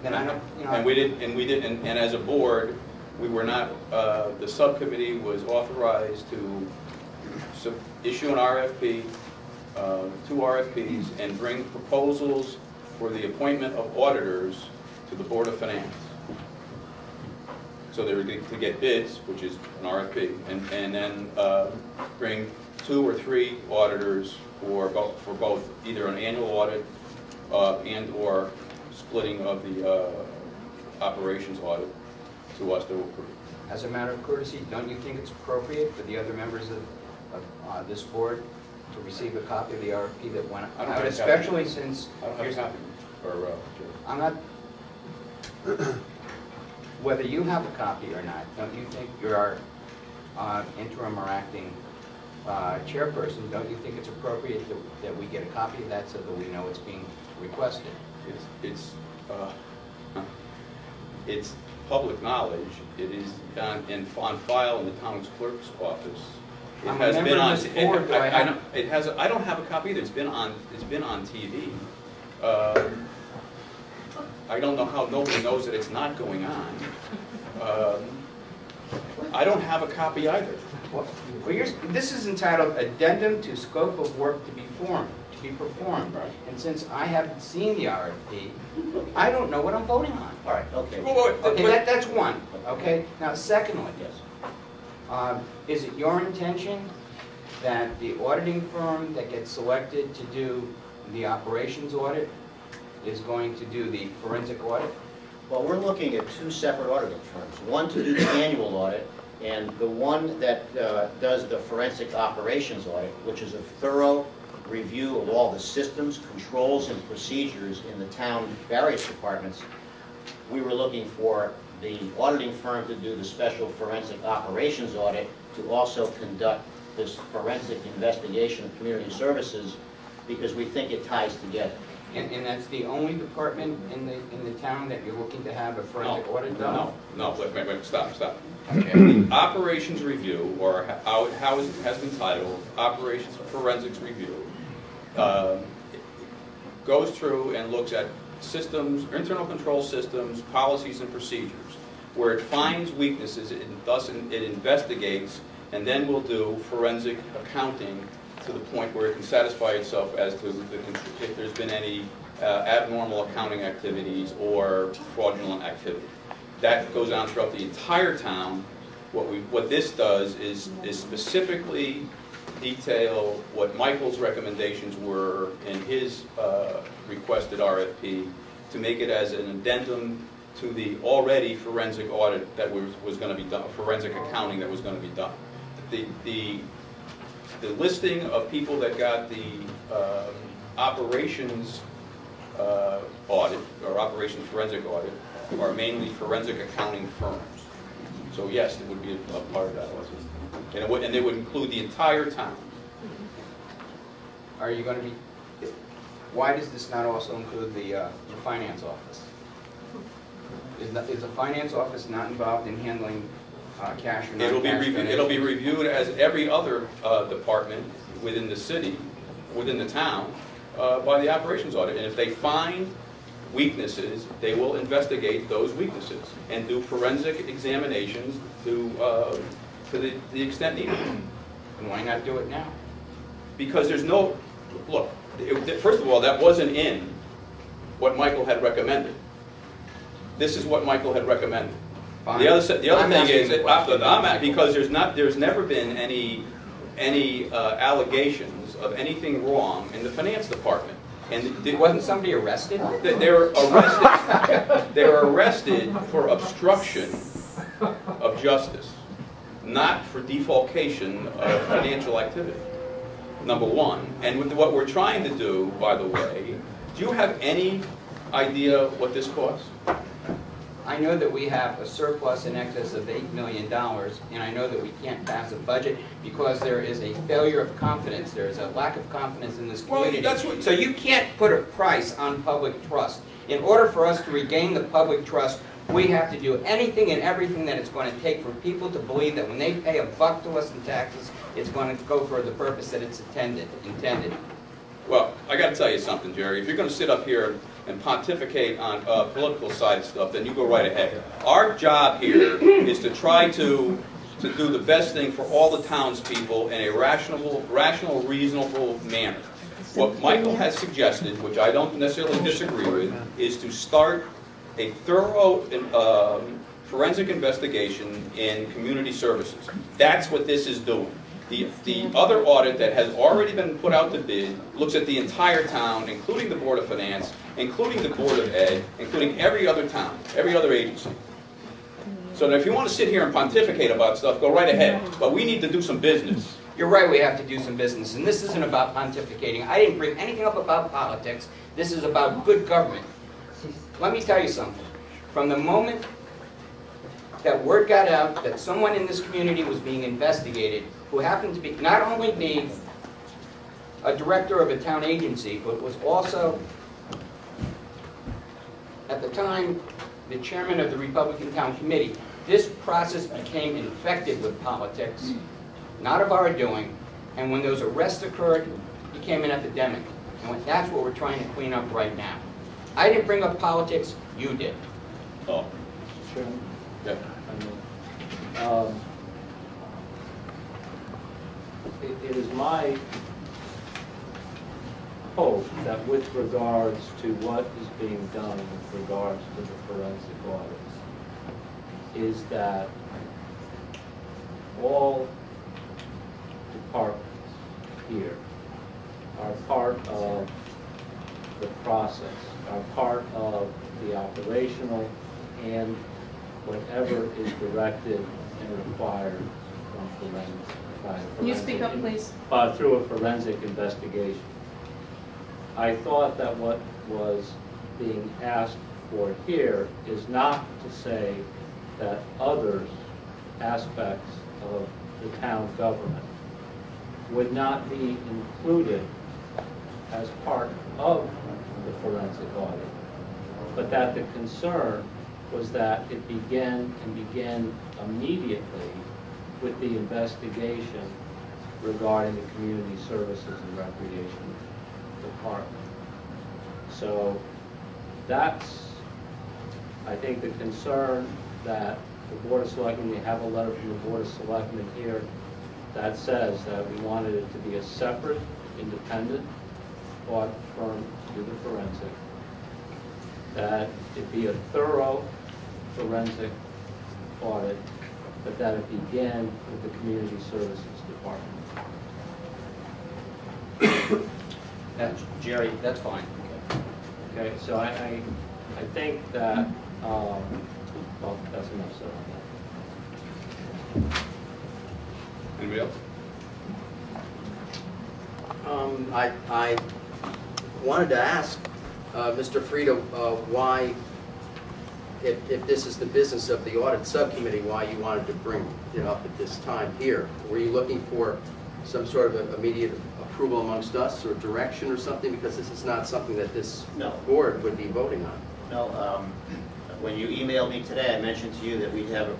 then I don't, you know. And as a board, we were not, the subcommittee was authorized to issue an RFP, 2 RFPs, and bring proposals for the appointment of auditors to the Board of Finance. So they were to get bids, which is an RFP, and then bring 2 or 3 auditors for both either an annual audit and or splitting of the operations audit to us to approve. As a matter of courtesy, don't you think it's appropriate for the other members of this board to receive a copy of the RFP that went out, especially since I don't have a copy. I'm not. Whether you have a copy or not, don't you think you're our interim or acting chairperson? Don't you think it's appropriate that we get a copy of that so that we know it's being requested? It's public knowledge. It is on file in the town clerk's office. It has been on. I don't have a copy either. It's been on TV. I don't know how nobody knows that it's not going on. I don't have a copy either. Well, this is entitled Addendum to Scope of Work to be performed. Right. And since I haven't seen the RFP, I don't know what I'm voting on. All right, okay. Okay, that's one. Okay. Now, secondly, Yes. Is it your intention that the auditing firm that gets selected to do the operations audit is going to do the forensic audit? Well, we're looking at 2 separate auditing firms. One to do the annual audit, and the one that does the forensic operations audit, which is a thorough review of all the systems, controls, and procedures in the town various departments. We were looking for the auditing firm to do the special forensic operations audit to also conduct this forensic investigation of community services, because we think it ties together. And that's the only department in the town that you're looking to have a forensic audit done? No, wait, stop. Okay. Operations review, or how it has been titled, Operations Forensics Review, goes through and looks at systems, internal control systems, policies, and procedures. Where it finds weaknesses, it investigates, and then will do forensic accounting to the point where it can satisfy itself as to if there's been any abnormal accounting activities or fraudulent activity. That goes on throughout the entire town. What this does is specifically detail what Michael's recommendations were in his requested RFP to make it as an addendum to the already forensic audit that was going to be done, forensic accounting that was going to be done. The listing of people that got the operations audit, or operations forensic audit, are mainly forensic accounting firms. So yes, it would be a part of that. And it would include the entire town. Are you going to be, why does this not also include the finance office? Is the finance office not involved in handling cash or non-cash? It'll be reviewed as every other department within the city, within the town, by the operations audit. And if they find weaknesses, they will investigate those weaknesses and do forensic examinations to the extent needed. And why not do it now? Because there's no, look, first of all, that wasn't in what Michael had recommended. This is what Michael had recommended. Fine. The other thing is that because there's never been any allegations of anything wrong in the finance department. And wasn't somebody arrested? They were arrested. They were arrested for obstruction of justice, not for defalcation of financial activity. Number one. And with what we're trying to do, by the way, do you have any idea what this costs? I know that we have a surplus in excess of $8 million, and I know that we can't pass a budget because there is a failure of confidence. There is a lack of confidence in this community. Well, so you can't put a price on public trust. In order for us to regain the public trust, we have to do anything and everything that it's going to take for people to believe that when they pay $1 to us in taxes, it's going to go for the purpose that it's intended. Well, I got to tell you something, Jerry. If you're going to sit up here and pontificate on political side stuff, then you go right ahead. Our job here is to try to do the best thing for all the townspeople in a rational, reasonable manner. What Michael has suggested, which I don't necessarily disagree with, is to start a thorough forensic investigation in community services. That's what this is doing. The other audit that has already been put out to bid looks at the entire town, including the Board of Finance, including the Board of Ed, including every other town, every other agency. So if you want to sit here and pontificate about stuff, go right ahead. But we need to do some business. You're right, we have to do some business, and this isn't about pontificating. I didn't bring anything up about politics. This is about good government. Let me tell you something. From the moment that word got out that someone in this community was being investigated, who happened to be not only be a director of a town agency, but was also, at the time, the chairman of the Republican Town Committee, this process became infected with politics, not of our doing, and when those arrests occurred, it became an epidemic. And that's what we're trying to clean up right now. I didn't bring up politics, you did. Oh. Sure. Yeah. It is my hope that with regards to what is being done with regards to the forensic audits, is that all departments here are part of the process, are part of the operational and whatever is directed and required from forensic. Can you speak up, please? Through a forensic investigation. I thought that what was being asked for here is not to say that other aspects of the town government would not be included as part of the forensic audit, but that the concern was that it began immediately with the investigation regarding the Community Services and Recreation Department. So that's, I think, the concern that the Board of Selectmen, we have a letter from the Board of Selectmen here that says that we wanted it to be a separate, independent audit firm to do the forensic, that it be a thorough forensic audit, but that it began with the Community Services Department. Jerry, that's fine. Okay, so I think that, well, that's enough said on that. Anybody else? I wanted to ask Mr. Frida why, if this is the business of the audit subcommittee, why you wanted to bring it up at this time here. Were you looking for some sort of immediate approval amongst us or direction or something? Because this is not something that this board would be voting on. No, when you emailed me today, I mentioned to you that we'd have a